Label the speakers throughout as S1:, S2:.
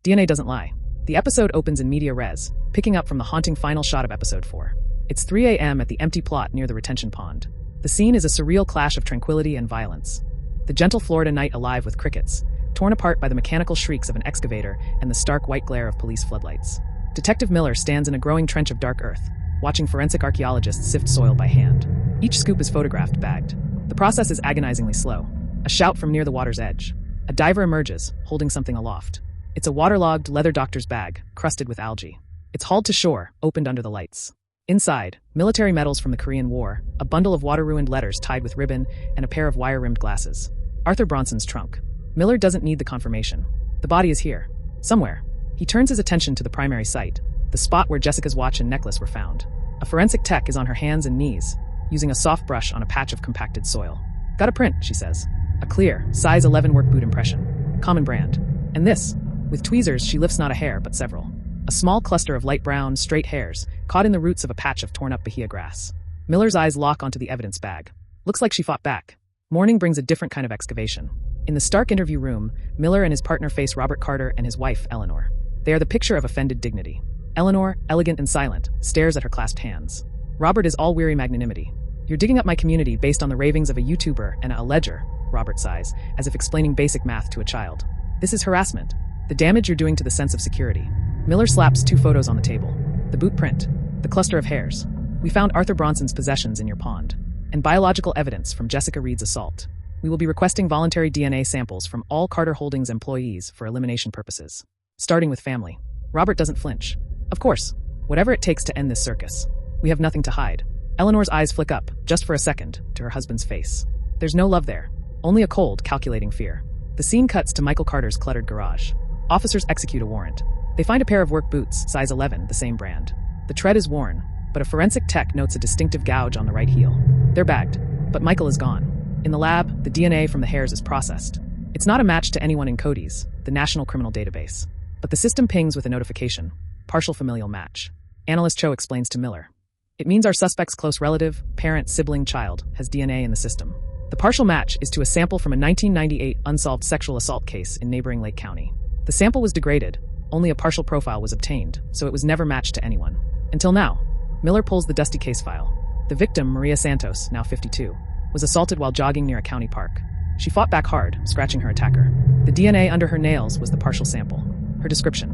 S1: DNA doesn't lie. The episode opens in media res, picking up from the haunting final shot of episode 4. It's 3 a.m. at the empty plot near the retention pond. The scene is a surreal clash of tranquility and violence. The gentle Florida night alive with crickets, torn apart by the mechanical shrieks of an excavator and the stark white glare of police floodlights. Detective Miller stands in a growing trench of dark earth, watching forensic archaeologists sift soil by hand. Each scoop is photographed, bagged. The process is agonizingly slow. A shout from near the water's edge. A diver emerges, holding something aloft. It's a waterlogged leather doctor's bag, crusted with algae. It's hauled to shore, opened under the lights. Inside, military medals from the Korean War, a bundle of water-ruined letters tied with ribbon, and a pair of wire-rimmed glasses. Arthur Bronson's trunk. Miller doesn't need the confirmation. The body is here. Somewhere. He turns his attention to the primary site, the spot where Jessica's watch and necklace were found. A forensic tech is on her hands and knees, using a soft brush on a patch of compacted soil. Got a print, she says. A clear, size 11 work boot impression. Common brand. And this. With tweezers, she lifts not a hair, but several. A small cluster of light brown, straight hairs, caught in the roots of a patch of torn-up bahia grass. Miller's eyes lock onto the evidence bag. Looks like she fought back. Morning brings a different kind of excavation. In the stark interview room, Miller and his partner face Robert Carter and his wife, Eleanor. They are the picture of offended dignity. Eleanor, elegant and silent, stares at her clasped hands. Robert is all weary magnanimity. You're digging up my community based on the ravings of a YouTuber and a ledger, Robert sighs, as if explaining basic math to a child. This is harassment. The damage you're doing to the sense of security. Miller slaps 2 photos on the table. The boot print. The cluster of hairs. We found Arthur Bronson's possessions in your pond. And biological evidence from Jessica Reed's assault. We will be requesting voluntary DNA samples from all Carter Holdings employees for elimination purposes. Starting with family. Robert doesn't flinch. Of course. Whatever it takes to end this circus. We have nothing to hide. Eleanor's eyes flick up, just for a second, to her husband's face. There's no love there. Only a cold, calculating fear. The scene cuts to Michael Carter's cluttered garage. Officers execute a warrant. They find a pair of work boots, size 11, the same brand. The tread is worn, but a forensic tech notes a distinctive gouge on the right heel. They're bagged, but Michael is gone. In the lab, the DNA from the hairs is processed. It's not a match to anyone in CODIS, the National Criminal Database. But the system pings with a notification. Partial familial match. Analyst Cho explains to Miller. It means our suspect's close relative, parent, sibling, child, has DNA in the system. The partial match is to a sample from a 1998 unsolved sexual assault case in neighboring Lake County. The sample was degraded. Only a partial profile was obtained, so it was never matched to anyone. Until now. Miller pulls the dusty case file. The victim, Maria Santos, now 52, was assaulted while jogging near a county park. She fought back hard, scratching her attacker. The DNA under her nails was the partial sample. Her description.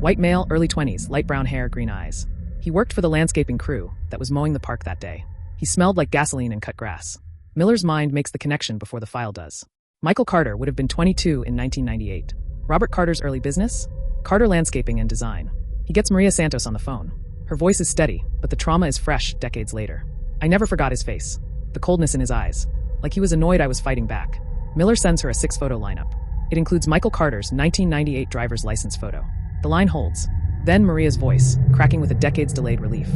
S1: White male, early 20s, light brown hair, green eyes. He worked for the landscaping crew that was mowing the park that day. He smelled like gasoline and cut grass. Miller's mind makes the connection before the file does. Michael Carter would have been 22 in 1998. Robert Carter's early business? Carter Landscaping and Design. He gets Maria Santos on the phone. Her voice is steady, but the trauma is fresh decades later. I never forgot his face. The coldness in his eyes. Like he was annoyed I was fighting back. Miller sends her a 6-photo lineup. It includes Michael Carter's 1998 driver's license photo. The line holds. Then Maria's voice, cracking with a decades-delayed relief.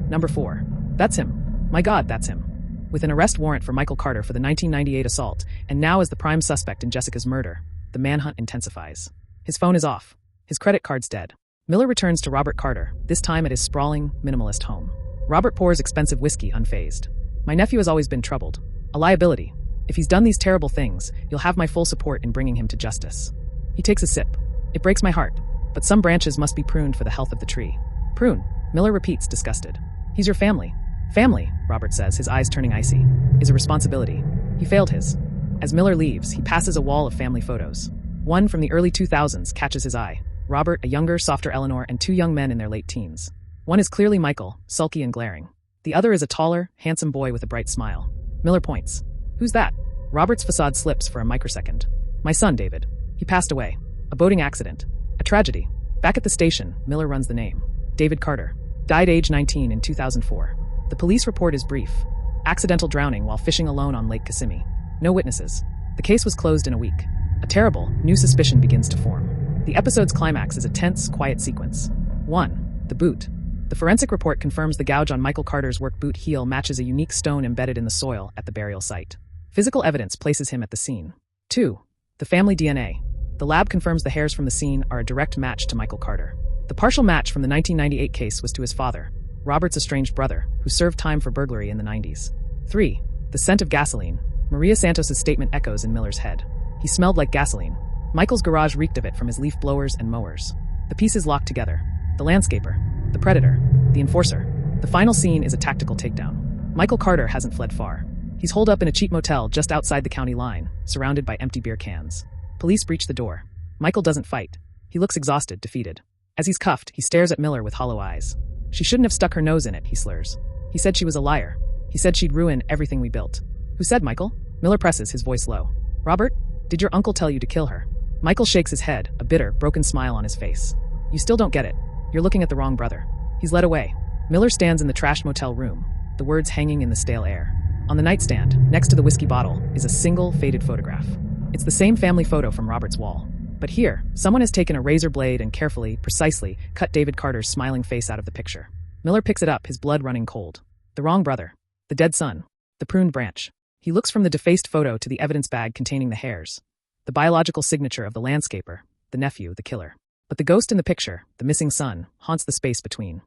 S1: Number 4. That's him. My God, that's him. With an arrest warrant for Michael Carter for the 1998 assault, and now as the prime suspect in Jessica's murder, the manhunt intensifies. His phone is off. His credit card's dead. Miller returns to Robert Carter, this time at his sprawling, minimalist home. Robert pours expensive whiskey unfazed. My nephew has always been troubled. A liability. If he's done these terrible things, you'll have my full support in bringing him to justice. He takes a sip. It breaks my heart, but some branches must be pruned for the health of the tree. Prune, Miller repeats, disgusted. He's your family. Family, Robert says, his eyes turning icy, is a responsibility. He failed his. As Miller leaves, he passes a wall of family photos. One from the early 2000s catches his eye. Robert, a younger, softer Eleanor, and 2 young men in their late teens. One is clearly Michael, sulky and glaring. The other is a taller, handsome boy with a bright smile. Miller points. Who's that? Robert's facade slips for a microsecond. My son, David. He passed away. A boating accident. A tragedy. Back at the station, Miller runs the name. David Carter. Died age 19 in 2004. The police report is brief. Accidental drowning while fishing alone on Lake Kissimmee. No witnesses. The case was closed in a week. A terrible, new suspicion begins to form. The episode's climax is a tense, quiet sequence. 1. The boot. The forensic report confirms the gouge on Michael Carter's work boot heel matches a unique stone embedded in the soil at the burial site. Physical evidence places him at the scene. 2. The family DNA. The lab confirms the hairs from the scene are a direct match to Michael Carter. The partial match from the 1998 case was to his father, Robert's estranged brother, who served time for burglary in the 90s. 3. The scent of gasoline. Maria Santos' statement echoes in Miller's head. He smelled like gasoline. Michael's garage reeked of it from his leaf blowers and mowers. The pieces lock together. The landscaper, the predator, the enforcer. The final scene is a tactical takedown. Michael Carter hasn't fled far. He's holed up in a cheap motel just outside the county line, surrounded by empty beer cans. Police breach the door. Michael doesn't fight. He looks exhausted, defeated. As he's cuffed, he stares at Miller with hollow eyes. She shouldn't have stuck her nose in it, he slurs. He said she was a liar. He said she'd ruin everything we built. Who said, Michael? Miller presses, his voice low. Robert, did your uncle tell you to kill her? Michael shakes his head, a bitter, broken smile on his face. You still don't get it. You're looking at the wrong brother. He's led away. Miller stands in the trash motel room, the words hanging in the stale air. On the nightstand, next to the whiskey bottle, is a single faded photograph. It's the same family photo from Robert's wall. But here, someone has taken a razor blade and carefully, precisely, cut David Carter's smiling face out of the picture. Miller picks it up, his blood running cold. The wrong brother. The dead son. The pruned branch. He looks from the defaced photo to the evidence bag containing the hairs. The biological signature of the landscaper, the nephew, the killer. But the ghost in the picture, the missing son, haunts the space between.